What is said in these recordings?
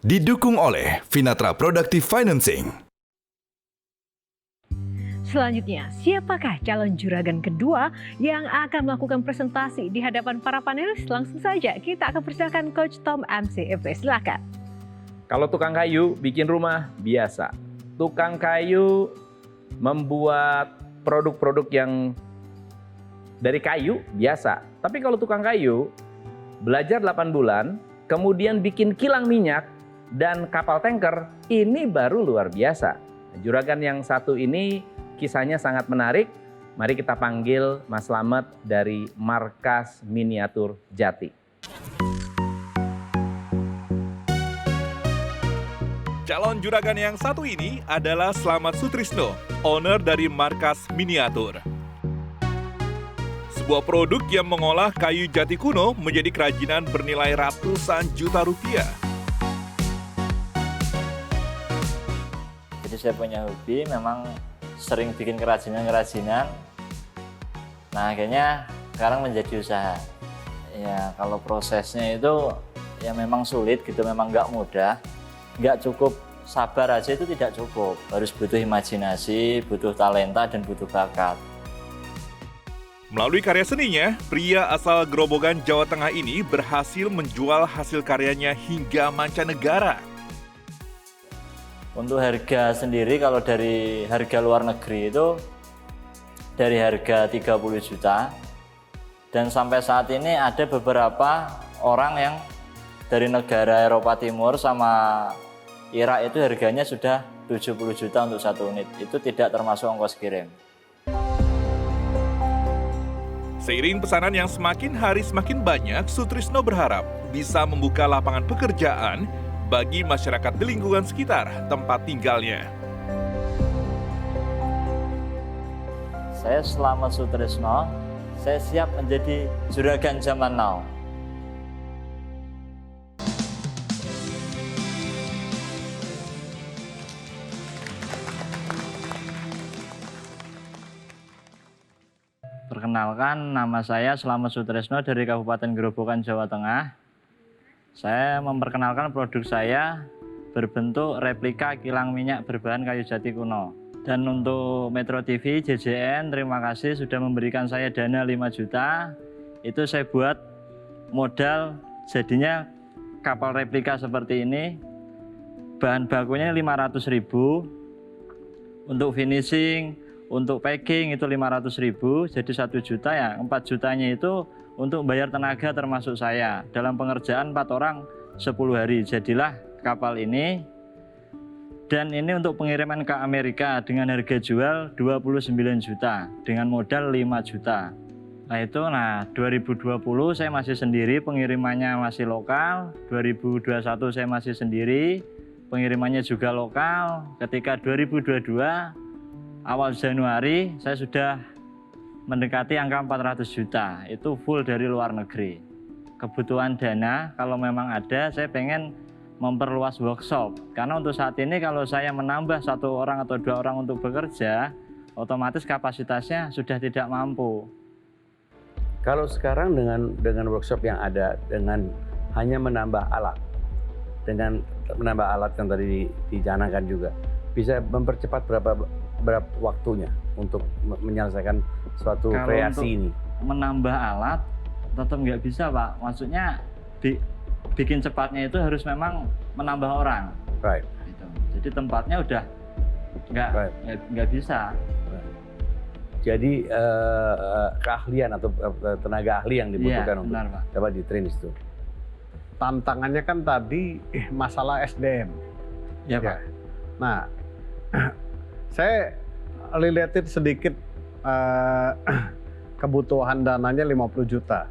Didukung oleh Vinatra Productive Financing. Selanjutnya, siapakah calon juragan kedua yang akan melakukan presentasi di hadapan para panelis? Langsung saja kita akan persilakan Coach Tom MCFP. Silakan. Kalau tukang kayu bikin rumah biasa. Tukang kayu membuat produk-produk yang dari kayu biasa. Tapi kalau tukang kayu belajar 8 bulan, kemudian bikin kilang minyak dan kapal tanker, ini baru luar biasa. Juragan yang satu ini kisahnya sangat menarik. Mari kita panggil Mas Slamet dari Markas Miniatur Jati. Calon juragan yang satu ini adalah Slamet Sutrisno, owner dari Markas Miniatur. Sebuah produk yang mengolah kayu jati kuno menjadi kerajinan bernilai ratusan juta rupiah. Jadi saya punya hobi, memang sering bikin kerajinan-kerajinan. Nah akhirnya sekarang menjadi usaha. Ya kalau prosesnya itu ya memang sulit gitu, memang nggak mudah. Nggak cukup sabar aja itu tidak cukup. Harus butuh imajinasi, butuh talenta, dan butuh bakat. Melalui karya seninya, pria asal Grobogan, Jawa Tengah ini berhasil menjual hasil karyanya hingga mancanegara. Untuk harga sendiri kalau dari harga luar negeri itu dari harga 30 juta. Dan sampai saat ini ada beberapa orang yang dari negara Eropa Timur sama Irak itu harganya sudah 70 juta untuk satu unit. Itu tidak termasuk ongkos kirim. Seiring pesanan yang semakin hari semakin banyak, Sutrisno berharap bisa membuka lapangan pekerjaan bagi masyarakat di lingkungan sekitar tempat tinggalnya. Saya Slamet Sutrisno, saya siap menjadi juragan zaman now. Perkenalkan, nama saya Slamet Sutrisno dari Kabupaten Grobogan, Jawa Tengah. Saya memperkenalkan produk saya berbentuk replika kilang minyak berbahan kayu jati kuno. Dan untuk Metro TV, JJN, terima kasih sudah memberikan saya dana 5 juta. Itu saya buat modal jadinya kapal replika seperti ini. Bahan bakunya 500.000. Untuk finishing, untuk packing itu 500.000, jadi 1 juta ya. 4 jutanya itu untuk bayar tenaga termasuk saya. Dalam pengerjaan 4 orang 10 hari. Jadilah kapal ini. Dan ini untuk pengiriman ke Amerika dengan harga jual 29 juta dengan modal 5 juta. Nah itu 2020 saya masih sendiri, pengirimannya masih lokal. 2021 saya masih sendiri, pengirimannya juga lokal. Ketika 2022 awal Januari saya sudah mendekati angka 400 juta, itu full dari luar negeri. Kebutuhan dana kalau memang ada, saya pengen memperluas workshop. Karena untuk saat ini kalau saya menambah 1 orang atau 2 orang untuk bekerja, otomatis kapasitasnya sudah tidak mampu. Kalau sekarang dengan workshop yang ada, dengan hanya menambah alat, dengan menambah alat yang tadi dicanangkan juga, bisa mempercepat berapa waktunya untuk menyelesaikan suatu kreasi ini? Menambah alat tetap nggak bisa, Pak. Maksudnya bikin cepatnya itu harus memang menambah orang. Right. Gitu. Jadi tempatnya udah nggak bisa. Right. Jadi keahlian atau tenaga ahli yang dibutuhkan untuk dapat di-train itu. Tantangannya kan tadi masalah SDM. Ya, Pak. Nah, saya lihatin sedikit kebutuhan dananya 50 juta.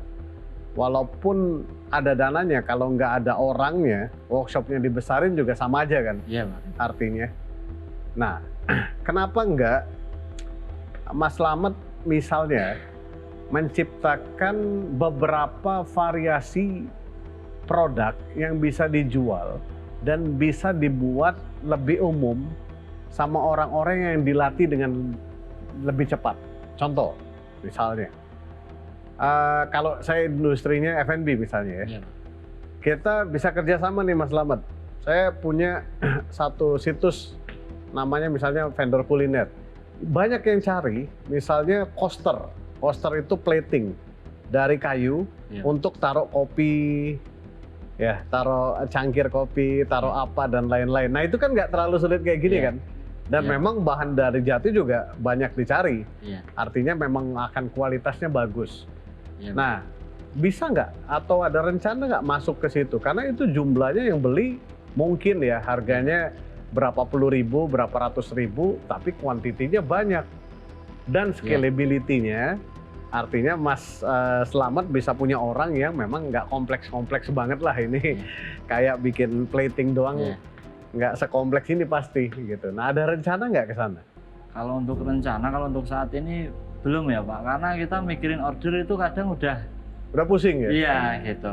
Walaupun ada dananya, kalau nggak ada orangnya, workshopnya dibesarin juga sama aja kan? Iya, Pak. Artinya. Nah, kenapa nggak Mas Slamet misalnya menciptakan beberapa variasi produk yang bisa dijual dan bisa dibuat lebih umum sama orang-orang yang dilatih dengan lebih cepat. Contoh, misalnya, kalau saya industrinya F&B misalnya ya, kita bisa kerjasama nih Mas Slamet. Saya punya satu situs namanya misalnya vendor kuliner. Banyak yang cari misalnya coaster. Coaster itu plating dari kayu untuk taruh kopi, ya taruh cangkir kopi, taruh apa dan lain-lain. Nah itu kan nggak terlalu sulit kayak gini kan. Dan memang bahan dari jati juga banyak dicari. Artinya memang akan kualitasnya bagus. Nah bisa nggak atau ada rencana nggak masuk ke situ? Karena itu jumlahnya yang beli mungkin ya harganya berapa puluh ribu, berapa ratus ribu, tapi kuantitinya banyak. Dan scalability-nya artinya Mas Slamet bisa punya orang yang memang nggak kompleks-kompleks banget lah ini. Kayak bikin plating doang nggak sekompleks ini pasti gitu. Nah ada rencana nggak ke sana? Kalau untuk rencana, kalau untuk saat ini belum ya Pak, karena kita mikirin order itu kadang udah pusing ya? Iya gitu.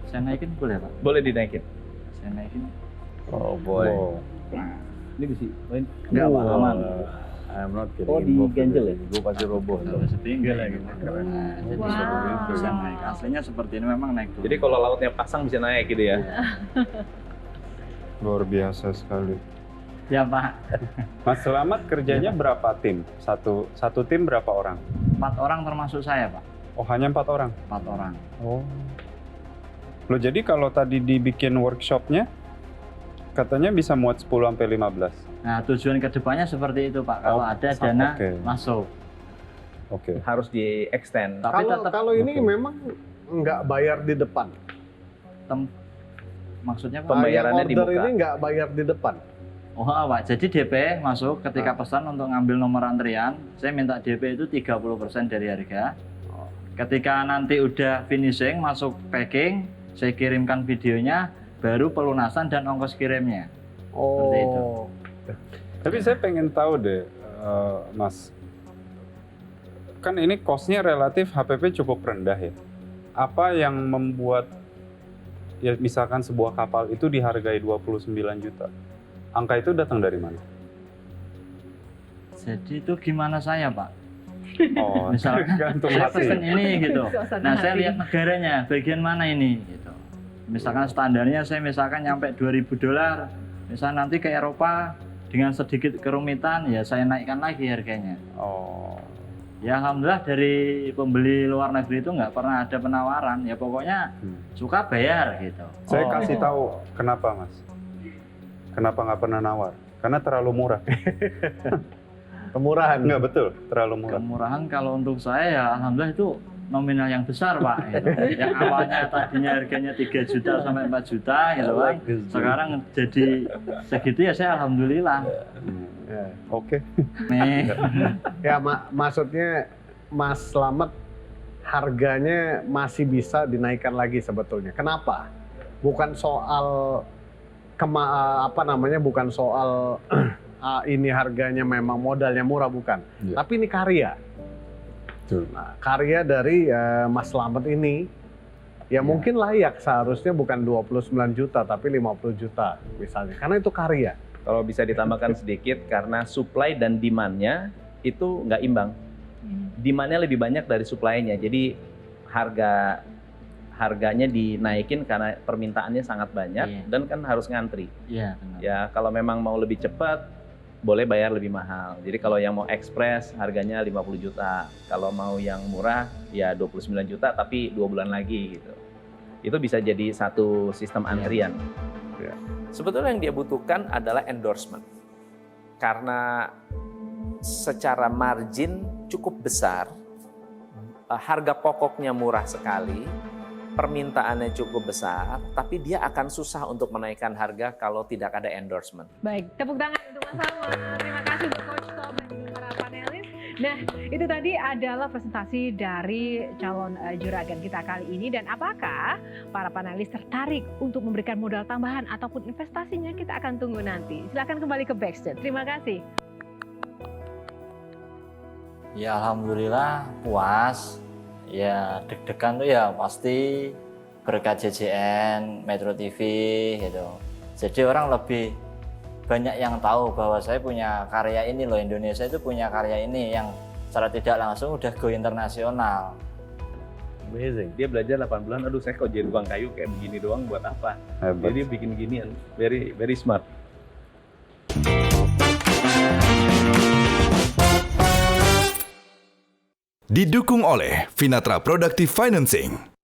Saya naikin boleh Pak? Boleh dinaikin. Saya naikin. Oh boy. Ini bisa main. Enggak Pak, aman. I'm not kidding. Oh, di ganjel ya? Gue pasti roboh. Kalau setinggi lagi. gitu. Nah, jadi bisa naik. Aslinya seperti ini memang naik turun. Jadi kalau lautnya pasang bisa naik gitu ya? Luar biasa sekali. Ya Pak. Mas Slamet kerjanya berapa tim? Satu tim berapa orang? 4 orang termasuk saya Pak. Oh hanya 4 orang? 4 orang. Oh. Loh jadi kalau tadi dibikin workshopnya, katanya bisa muat 10-15? Nah tujuan kedepannya seperti itu Pak. Kalau ada dana masuk. Oke. Harus di extend. Tapi tetap Kalau ini memang nggak bayar di depan. maksudnya Pak? Pembayarannya yang order dibuka. ini nggak bayar di depan. Oh Pak, jadi DP masuk ketika pesan untuk ngambil nomor antrian, saya minta DP itu 30% dari harga. Ketika nanti udah finishing, masuk packing, saya kirimkan videonya, baru pelunasan dan ongkos kirimnya. Seperti itu. Tapi saya pengen tahu deh, Mas. Kan ini cost-nya relatif HPP cukup rendah ya. Apa yang membuat, ya misalkan sebuah kapal itu dihargai 29 juta? Angka itu datang dari mana? Jadi itu gimana saya Pak? Oh, Misalkan tergantung saya hati. pesen ini gitu. Nah saya lihat negaranya, bagian mana ini gitu. Misalkan standarnya saya misalkan nyampe $2.000, misal nanti ke Eropa dengan sedikit kerumitan ya saya naikkan lagi harganya. Oh, Ya alhamdulillah dari pembeli luar negeri itu nggak pernah ada penawaran, ya pokoknya suka bayar gitu. saya kasih tahu kenapa Mas. Kenapa nggak pernah nawar? Karena terlalu murah. Kemurahan. Nggak betul, terlalu murah. Kemurahan kalau untuk saya ya alhamdulillah itu nominal yang besar Pak gitu. Yang awalnya tadinya harganya 3 juta sampai 4 juta gitu kan. Sekarang jadi segitu ya saya alhamdulillah. Ya. Oke. Nih. Ya, maksudnya Mas Slamet harganya masih bisa dinaikkan lagi sebetulnya. Kenapa? Bukan soal bukan soal ini harganya memang modalnya murah, bukan. Ya. Tapi ini karya. Betul. Nah, karya dari Mas Slamet ini ya mungkin layak seharusnya bukan 29 juta tapi 50 juta misalnya. Karena itu karya. Kalau bisa ditambahkan sedikit, karena supply dan demand-nya itu nggak imbang. Demand-nya lebih banyak dari supply-nya, jadi harganya dinaikin karena permintaannya sangat banyak dan kan harus ngantri. Iya benar. Ya kalau memang mau lebih cepat, boleh bayar lebih mahal. Jadi kalau yang mau ekspres harganya 50 juta, kalau mau yang murah ya 29 juta tapi 2 bulan lagi gitu. Itu bisa jadi satu sistem antrian. Ya. Sebetulnya yang dia butuhkan adalah endorsement. Karena secara margin cukup besar, harga pokoknya murah sekali, permintaannya cukup besar, tapi dia akan susah untuk menaikkan harga kalau tidak ada endorsement. Baik, tepuk tangan untuk Mas Salman. Terima kasih untuk Coach Tom dan juga para panelis. Nah, itu tadi adalah presentasi dari calon juragan kita kali ini. Dan apakah para panelis tertarik untuk memberikan modal tambahan ataupun investasinya, kita akan tunggu nanti. Silakan kembali ke backstage. Terima kasih. Ya alhamdulillah puas. Ya deg-degan tuh ya pasti berkat JJN, Metro TV gitu. Jadi orang lebih banyak yang tahu bahwa saya punya karya ini loh, Indonesia itu punya karya ini yang secara tidak langsung udah go internasional. Amazing. Dia belajar 8 bulan, aduh saya kok jadi tukang kayu kayak begini doang buat apa? Hebat. Jadi dia bikin ginian, very smart. Didukung oleh Finatra Productive Financing.